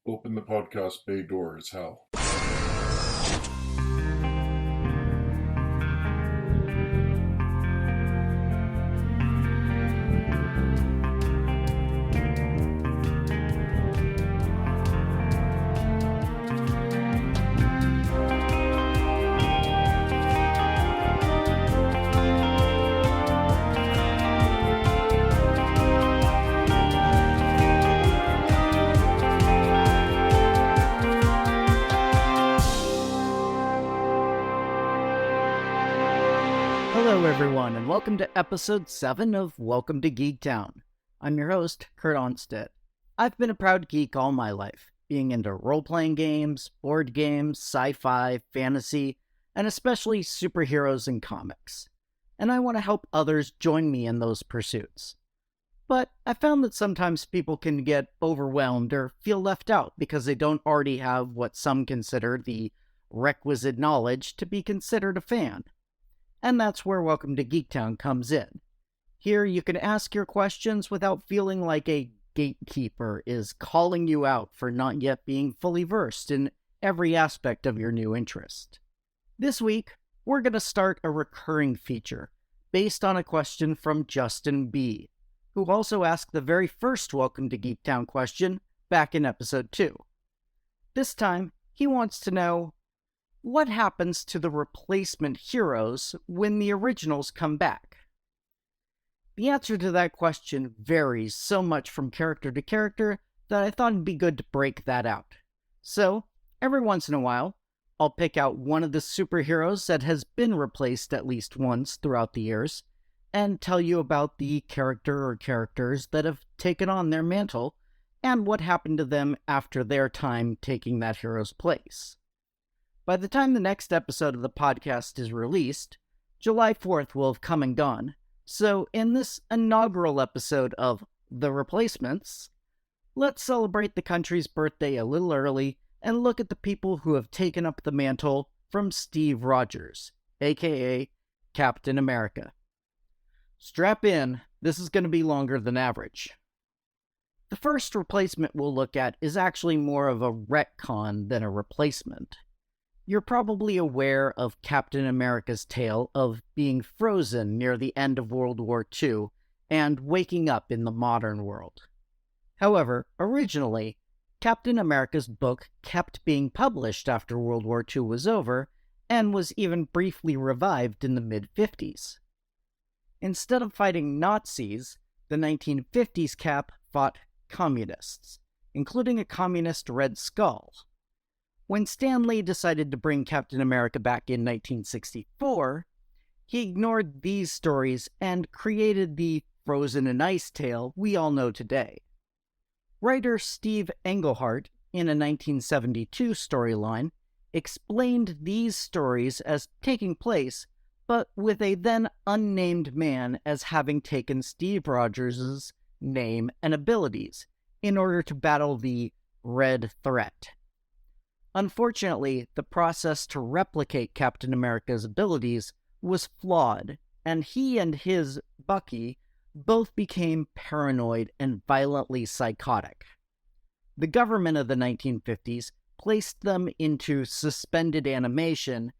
Open the podcast bay door as hell. Hello everyone, and welcome to episode 7 of Welcome to Geektown. I'm your host, Kurt Onstead. I've been a proud geek all my life, being into role-playing games, board games, sci-fi, fantasy, and especially superheroes and comics. And I want to help others join me in those pursuits. But I found that sometimes people can get overwhelmed or feel left out because they don't already have what some consider the requisite knowledge to be considered a fan. And that's where Welcome to Geektown comes in. Here you can ask your questions without feeling like a gatekeeper is calling you out for not yet being fully versed in every aspect of your new interest. This week, we're going to start a recurring feature based on a question from Justin B., who also asked the very first Welcome to Geektown question back in episode 2. This time, he wants to know, what happens to the replacement heroes when the originals come back? The answer to that question varies so much from character to character that I thought it'd be good to break that out. So, every once in a while, I'll pick out one of the superheroes that has been replaced at least once throughout the years, and tell you about the character or characters that have taken on their mantle, and what happened to them after their time taking that hero's place. By the time the next episode of the podcast is released, July 4th will have come and gone, so in this inaugural episode of The Replacements, let's celebrate the country's birthday a little early and look at the people who have taken up the mantle from Steve Rogers, aka Captain America. Strap in, this is going to be longer than average. The first replacement we'll look at is actually more of a retcon than a replacement. You're probably aware of Captain America's tale of being frozen near the end of World War II and waking up in the modern world. However, originally, Captain America's book kept being published after World War II was over and was even briefly revived in the mid-50s. Instead of fighting Nazis, the 1950s Cap fought communists, including a communist Red Skull. When Stan Lee decided to bring Captain America back in 1964, he ignored these stories and created the Frozen in Ice tale we all know today. Writer Steve Englehart, in a 1972 storyline, explained these stories as taking place, but with a then unnamed man as having taken Steve Rogers' name and abilities in order to battle the Red Threat. Unfortunately, the process to replicate Captain America's abilities was flawed, and he and his Bucky both became paranoid and violently psychotic. The government of the 1950s placed them into suspended animation,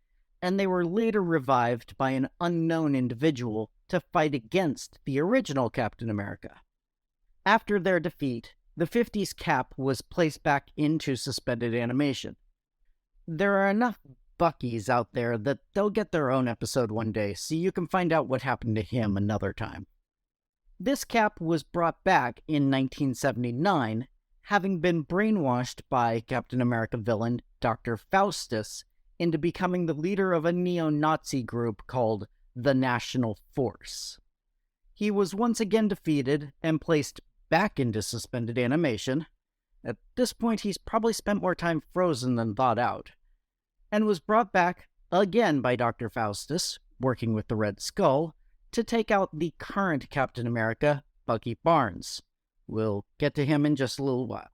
and they were later revived by an unknown individual to fight against the original Captain America. After their defeat, the 50s Cap was placed back into suspended animation. There are enough Buckies out there that they'll get their own episode one day, so you can find out what happened to him another time. This Cap was brought back in 1979, having been brainwashed by Captain America villain Dr. Faustus into becoming the leader of a neo-Nazi group called the National Force. He was once again defeated and placed back into suspended animation. At this point, he's probably spent more time frozen than thawed out, and was brought back again by Dr. Faustus, working with the Red Skull, to take out the current Captain America, Bucky Barnes. We'll get to him in just a little while.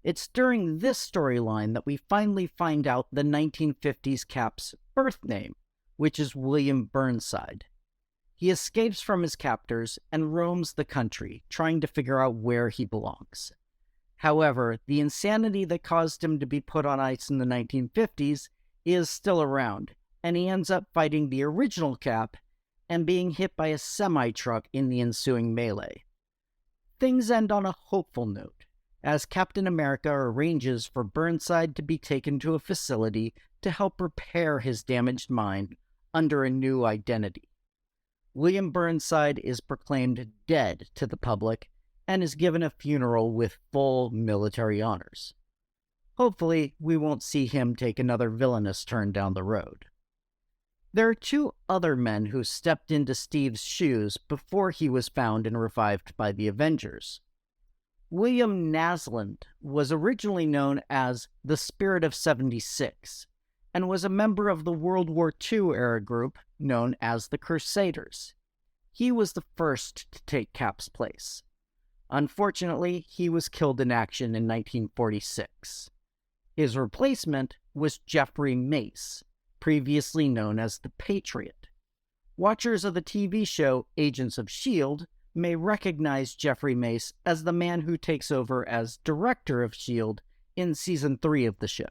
It's during this storyline that we finally find out the 1950s Cap's birth name, which is William Burnside. He escapes from his captors and roams the country, trying to figure out where he belongs. However, the insanity that caused him to be put on ice in the 1950s is still around, and he ends up fighting the original Cap and being hit by a semi-truck in the ensuing melee. Things end on a hopeful note, as Captain America arranges for Burnside to be taken to a facility to help repair his damaged mind under a new identity. William Burnside is proclaimed dead to the public and is given a funeral with full military honors. Hopefully, we won't see him take another villainous turn down the road. There are two other men who stepped into Steve's shoes before he was found and revived by the Avengers. William Naslund was originally known as the Spirit of 76, and was a member of the World War II-era group known as the Crusaders. He was the first to take Cap's place. Unfortunately, he was killed in action in 1946. His replacement was Jeffrey Mace, previously known as the Patriot. Watchers of the TV show Agents of S.H.I.E.L.D. may recognize Jeffrey Mace as the man who takes over as director of S.H.I.E.L.D. in Season 3 of the show.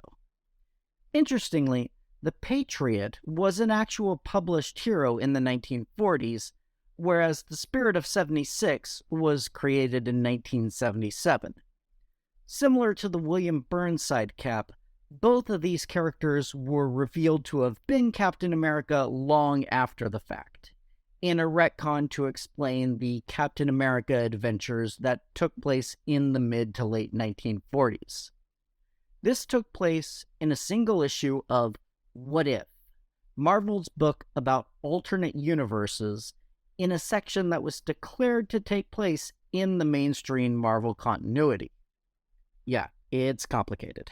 Interestingly, the Patriot was an actual published hero in the 1940s, whereas the Spirit of 76 was created in 1977. Similar to the William Burnside Cap, both of these characters were revealed to have been Captain America long after the fact, in a retcon to explain the Captain America adventures that took place in the mid to late 1940s. This took place in a single issue of What If?, Marvel's book about alternate universes, in a section that was declared to take place in the mainstream Marvel continuity. Yeah, it's complicated.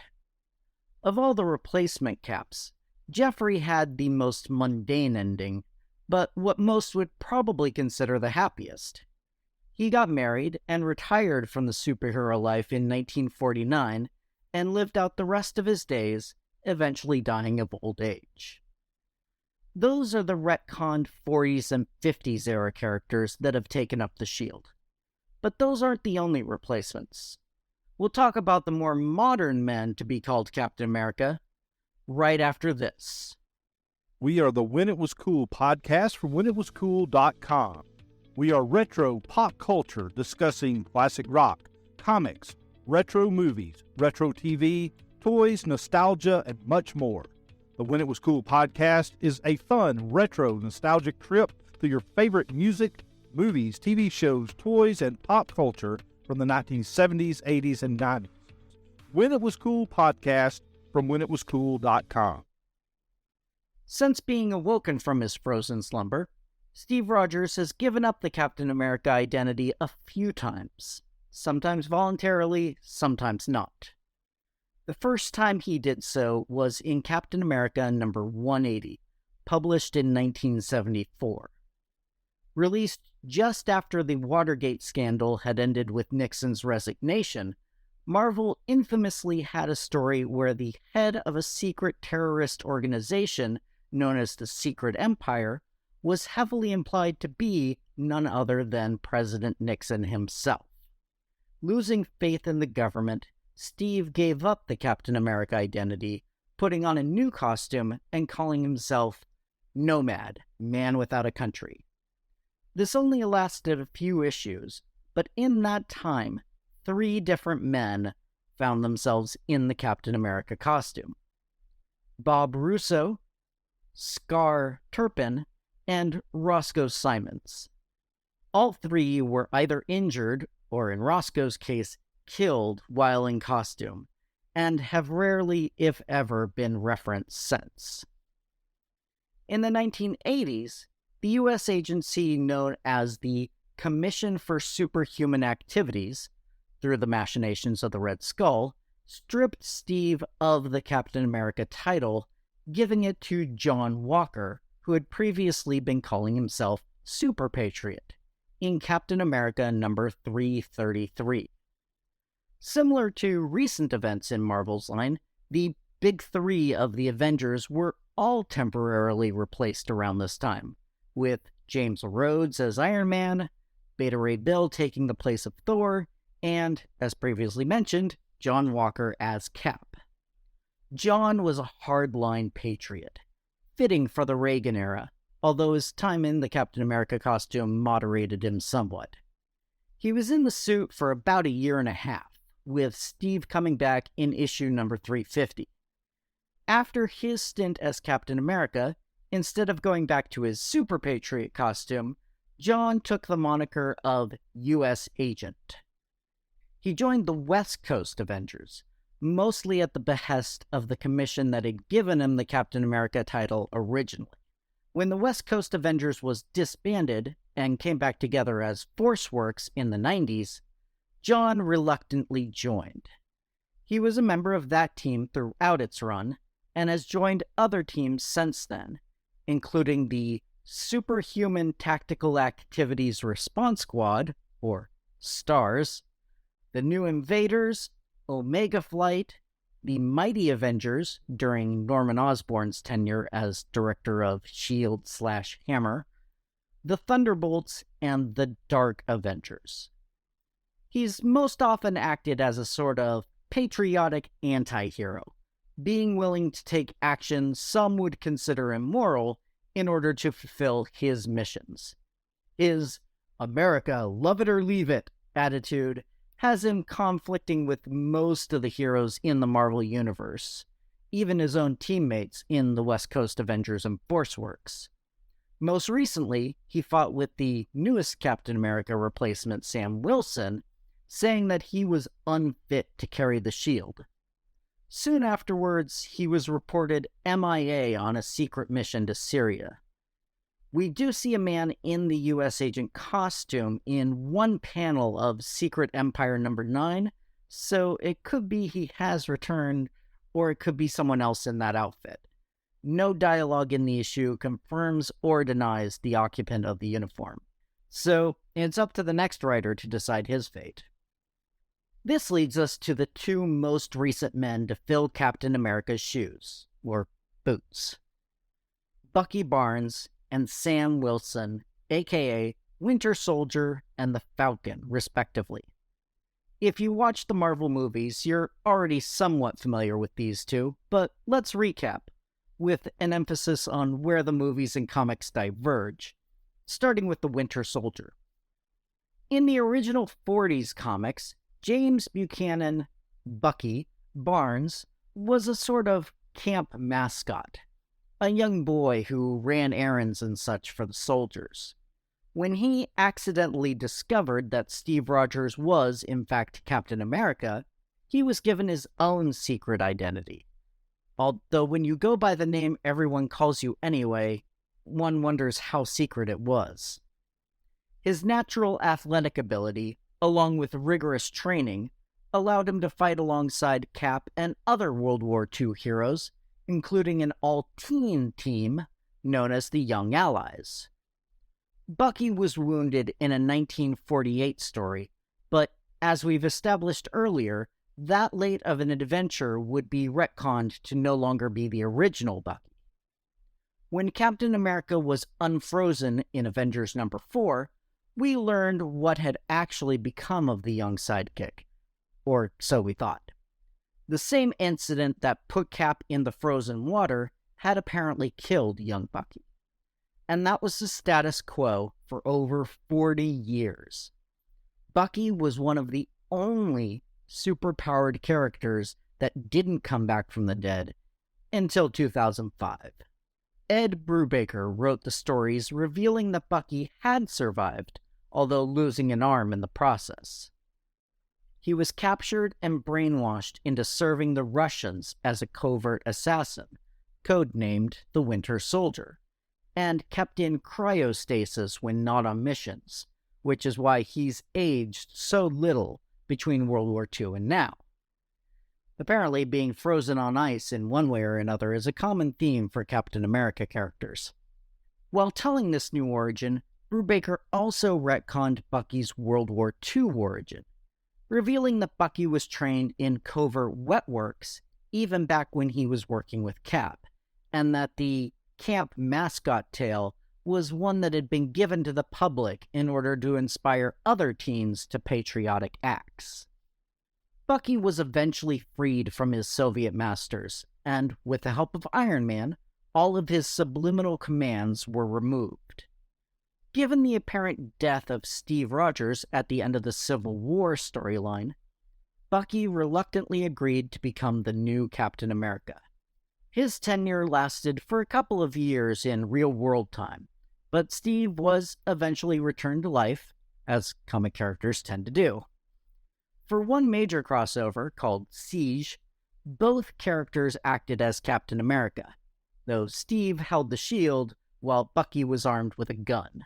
Of all the replacement Caps, Jeffrey had the most mundane ending, but what most would probably consider the happiest. He got married and retired from the superhero life in 1949 and lived out the rest of his days, eventually dying of old age. Those are the retconned 40s and 50s era characters that have taken up the shield. But those aren't the only replacements. We'll talk about the more modern men to be called Captain America right after this. We are the When It Was Cool podcast from whenitwascool.com. We are retro pop culture discussing classic rock, comics, retro movies, retro TV, toys, nostalgia, and much more. The When It Was Cool podcast is a fun, retro, nostalgic trip through your favorite music, movies, TV shows, toys, and pop culture from the 1970s, 80s, and 90s. When It Was Cool podcast from whenitwascool.com. Since being awoken from his frozen slumber, Steve Rogers has given up the Captain America identity a few times, sometimes voluntarily, sometimes not. The first time he did so was in Captain America number 180, published in 1974. Released just after the Watergate scandal had ended with Nixon's resignation, Marvel infamously had a story where the head of a secret terrorist organization known as the Secret Empire was heavily implied to be none other than President Nixon himself. Losing faith in the government, Steve gave up the Captain America identity, putting on a new costume and calling himself Nomad, Man Without a Country. This only lasted a few issues, but in that time, 3 different men found themselves in the Captain America costume. Bob Russo, Scar Turpin, and Roscoe Simons. All 3 were either injured, or in Roscoe's case, killed while in costume, and have rarely, if ever, been referenced since. In the 1980s, the U.S. agency known as the Commission for Superhuman Activities, through the machinations of the Red Skull, stripped Steve of the Captain America title, giving it to John Walker, who had previously been calling himself Super Patriot, in Captain America number 333. Similar to recent events in Marvel's line, the Big 3 of the Avengers were all temporarily replaced around this time, with James Rhodes as Iron Man, Beta Ray Bill taking the place of Thor, and, as previously mentioned, John Walker as Cap. John was a hardline patriot, fitting for the Reagan era, although his time in the Captain America costume moderated him somewhat. He was in the suit for about a year and a half, with Steve coming back in issue number 350. After his stint as Captain America, instead of going back to his Super Patriot costume, John took the moniker of U.S. Agent. He joined the West Coast Avengers, mostly at the behest of the commission that had given him the Captain America title originally. When the West Coast Avengers was disbanded and came back together as ForceWorks in the 90s, John reluctantly joined. He was a member of that team throughout its run, and has joined other teams since then, including the Superhuman Tactical Activities Response Squad, or STARS, the New Invaders, Omega Flight, the Mighty Avengers during Norman Osborn's tenure as director of S.H.I.E.L.D/Hammer, the Thunderbolts, and the Dark Avengers. He's most often acted as a sort of patriotic anti-hero, being willing to take action some would consider immoral in order to fulfill his missions. His America, love it or leave it attitude has him conflicting with most of the heroes in the Marvel Universe, even his own teammates in the West Coast Avengers and ForceWorks. Most recently, he fought with the newest Captain America replacement, Sam Wilson, saying that he was unfit to carry the shield. Soon afterwards, he was reported MIA on a secret mission to Syria. We do see a man in the U.S. Agent costume in one panel of Secret Empire number 9, so it could be he has returned, or it could be someone else in that outfit. No dialogue in the issue confirms or denies the occupant of the uniform, so it's up to the next writer to decide his fate. This leads us to the two most recent men to fill Captain America's shoes, or boots. Bucky Barnes and Sam Wilson, aka Winter Soldier and the Falcon, respectively. If you watch the Marvel movies, you're already somewhat familiar with these two, but let's recap, with an emphasis on where the movies and comics diverge, starting with the Winter Soldier. In the original 40s comics, James Buchanan, Bucky, Barnes, was a sort of camp mascot, a young boy who ran errands and such for the soldiers. When he accidentally discovered that Steve Rogers was, in fact, Captain America, he was given his own secret identity. Although when you go by the name everyone calls you anyway, one wonders how secret it was. His natural athletic ability, along with rigorous training, allowed him to fight alongside Cap and other World War II heroes, including an all-teen team known as the Young Allies. Bucky was wounded in a 1948 story, but as we've established earlier, that late of an adventure would be retconned to no longer be the original Bucky. When Captain America was unfrozen in Avengers number 4, we learned what had actually become of the young sidekick, or so we thought. The same incident that put Cap in the frozen water had apparently killed young Bucky. And that was the status quo for over 40 years. Bucky was one of the only superpowered characters that didn't come back from the dead until 2005. Ed Brubaker wrote the stories revealing that Bucky had survived, although losing an arm in the process. He was captured and brainwashed into serving the Russians as a covert assassin, codenamed the Winter Soldier, and kept in cryostasis when not on missions, which is why he's aged so little between World War II and now. Apparently, being frozen on ice in one way or another is a common theme for Captain America characters. While telling this new origin, Brubaker also retconned Bucky's World War II origin, revealing that Bucky was trained in covert wet works even back when he was working with Cap, and that the camp mascot tale was one that had been given to the public in order to inspire other teens to patriotic acts. Bucky was eventually freed from his Soviet masters, and with the help of Iron Man, all of his subliminal commands were removed. Given the apparent death of Steve Rogers at the end of the Civil War storyline, Bucky reluctantly agreed to become the new Captain America. His tenure lasted for a couple of years in real-world time, but Steve was eventually returned to life, as comic characters tend to do. For one major crossover, called Siege, both characters acted as Captain America, though Steve held the shield while Bucky was armed with a gun.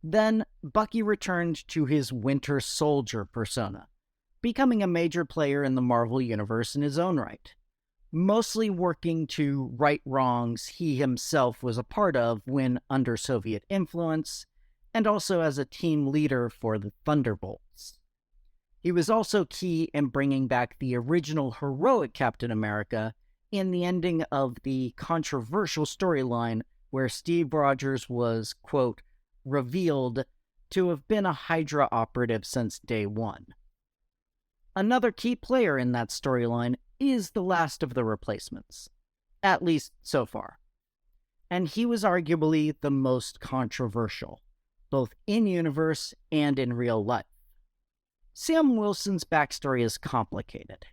Then, Bucky returned to his Winter Soldier persona, becoming a major player in the Marvel Universe in his own right, mostly working to right wrongs he himself was a part of when under Soviet influence, and also as a team leader for the Thunderbolts. He was also key in bringing back the original heroic Captain America in the ending of the controversial storyline where Steve Rogers was, quote, revealed to have been a Hydra operative since day one. Another key player in that storyline is the last of the replacements, at least so far. And he was arguably the most controversial, both in-universe and in real life. Sam Wilson's backstory is complicated.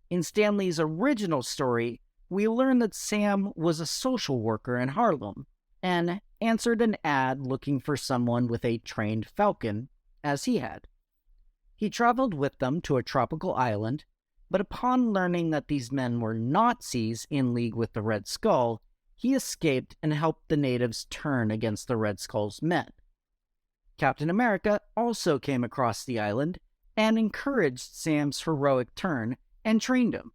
In Stan Lee's original story, we learn that Sam was a social worker in Harlem and answered an ad looking for someone with a trained falcon, as he had. He traveled with them to a tropical island, but upon learning that these men were Nazis in league with the Red Skull, he escaped and helped the natives turn against the Red Skull's men. Captain America also came across the island and encouraged Sam's heroic turn and trained him.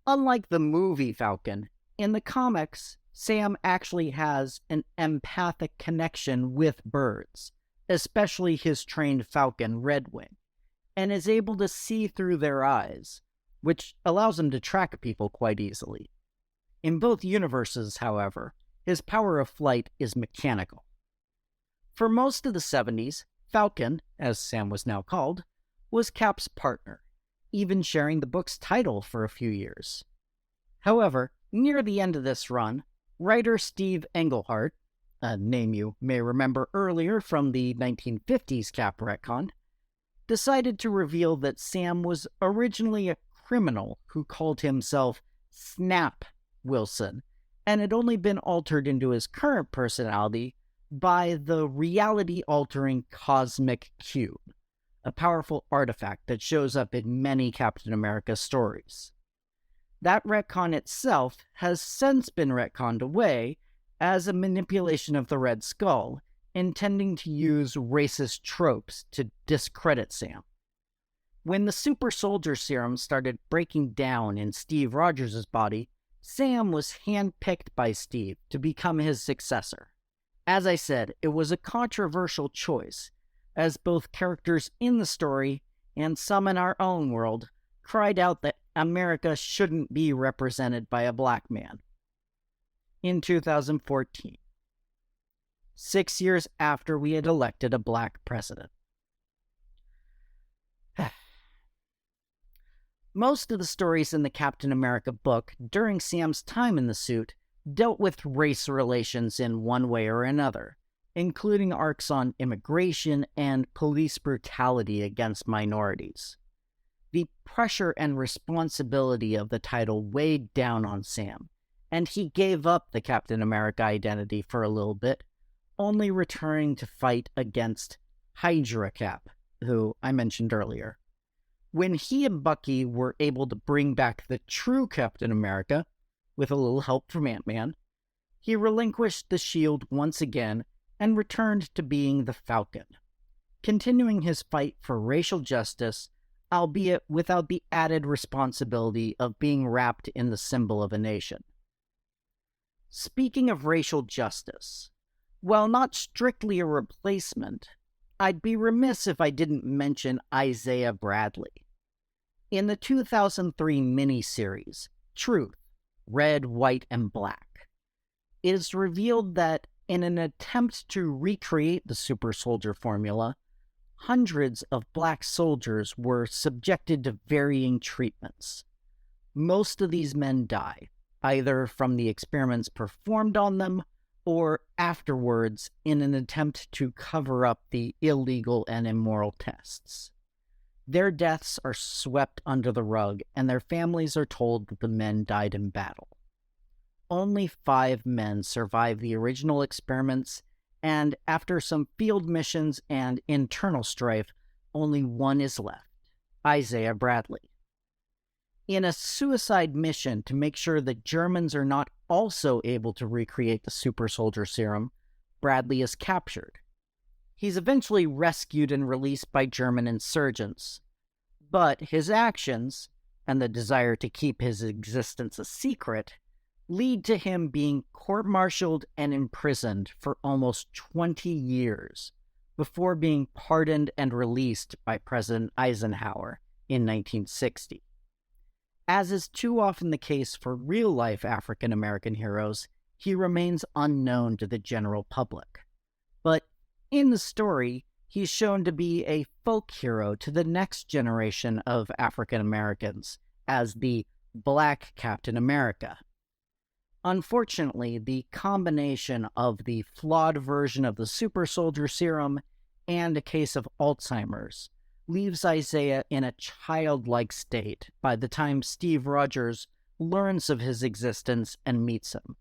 Unlike the movie Falcon, in the comics, Sam actually has an empathic connection with birds, especially his trained falcon Redwing, and is able to see through their eyes, which allows him to track people quite easily. In both universes, however, his power of flight is mechanical. For most of the 70s, Falcon, as Sam was now called, was Cap's partner, even sharing the book's title for a few years. However, near the end of this run, writer Steve Englehart, a name you may remember earlier from the 1950s Cap retcon, decided to reveal that Sam was originally a criminal who called himself Snap Wilson, and had only been altered into his current personality by the reality-altering Cosmic Cube, a powerful artifact that shows up in many Captain America stories. That retcon itself has since been retconned away as a manipulation of the Red Skull, intending to use racist tropes to discredit Sam. When the super soldier serum started breaking down in Steve Rogers' body, Sam was handpicked by Steve to become his successor. As I said, it was a controversial choice, as both characters in the story and some in our own world cried out that America shouldn't be represented by a black man. In 2014, 6 years after we had elected a black president. Most of the stories in the Captain America book during Sam's time in the suit dealt with race relations in one way or another, including arcs on immigration and police brutality against minorities. The pressure and responsibility of the title weighed down on Sam, and he gave up the Captain America identity for a little bit, only returning to fight against Hydra Cap, who I mentioned earlier. When he and Bucky were able to bring back the true Captain America, with a little help from Ant-Man, he relinquished the shield once again and returned to being the Falcon, continuing his fight for racial justice, albeit without the added responsibility of being wrapped in the symbol of a nation. Speaking of racial justice, while not strictly a replacement, I'd be remiss if I didn't mention Isaiah Bradley. In the 2003 miniseries, Truth, Red, White, and Black, it is revealed that In an attempt to recreate the super soldier formula, hundreds of black soldiers were subjected to varying treatments. Most of these men die, either from the experiments performed on them or afterwards in an attempt to cover up the illegal and immoral tests. Their deaths are swept under the rug, and their families are told that the men died in battle. Only 5 men survived the original experiments, and after some field missions and internal strife, only one is left, Isaiah Bradley. In a suicide mission to make sure the Germans are not also able to recreate the super soldier serum, Bradley is captured. He's eventually rescued and released by German insurgents, but his actions, and the desire to keep his existence a secret, lead to him being court-martialed and imprisoned for almost 20 years before being pardoned and released by President Eisenhower in 1960. As is too often the case for real-life African-American heroes, he remains unknown to the general public. But in the story, he's shown to be a folk hero to the next generation of African Americans as the Black Captain America. Unfortunately, the combination of the flawed version of the super soldier serum and a case of Alzheimer's leaves Isaiah in a childlike state by the time Steve Rogers learns of his existence and meets him.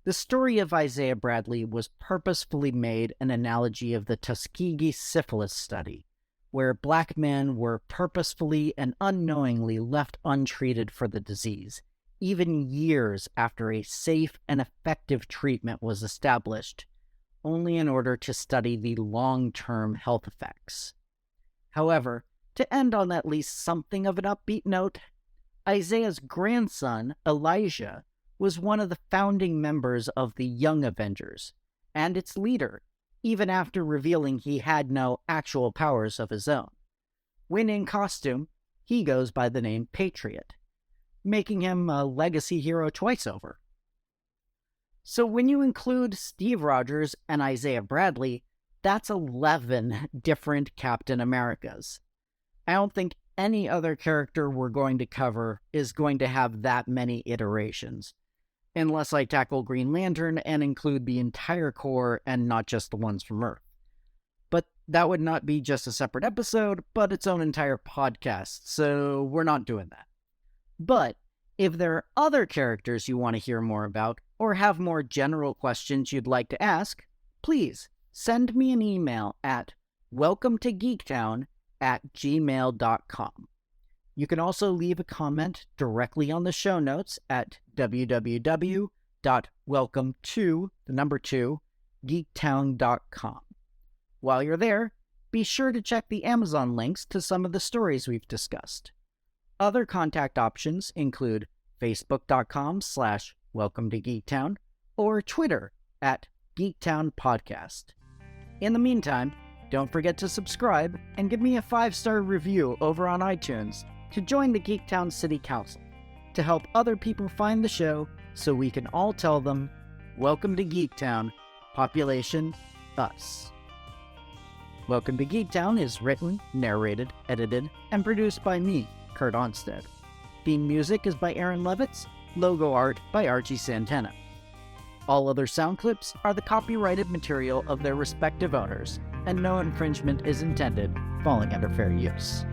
The story of Isaiah Bradley was purposefully made an analogy of the Tuskegee syphilis study, where black men were purposefully and unknowingly left untreated for the disease, even years after a safe and effective treatment was established, only in order to study the long-term health effects. However, to end on at least something of an upbeat note, Isaiah's grandson, Elijah, was one of the founding members of the Young Avengers, and its leader, even after revealing he had no actual powers of his own. When in costume, he goes by the name Patriot, making him a legacy hero twice over. So when you include Steve Rogers and Isaiah Bradley, that's 11 different Captain Americas. I don't think any other character we're going to cover is going to have that many iterations, unless I tackle Green Lantern and include the entire Corps and not just the ones from Earth. But that would not be just a separate episode, but its own entire podcast, so we're not doing that. But if there are other characters you want to hear more about, or have more general questions you'd like to ask, please send me an email at welcometogeektown@gmail.com. You can also leave a comment directly on the show notes at www.welcome2geektown.com. While you're there, be sure to check the Amazon links to some of the stories we've discussed. Other contact options include facebook.com/welcometogeektown or Twitter @geektownpodcast. In the meantime, don't forget to subscribe and give me a 5-star review over on iTunes to join the Geektown City Council, to help other people find the show so we can all tell them, welcome to Geektown, population us. Welcome to Geektown is written, narrated, edited, and produced by me, Kurt Onstead. Theme music is by Aaron Levitz, logo art by Archie Santana. All other sound clips are the copyrighted material of their respective owners, and no infringement is intended, falling under fair use.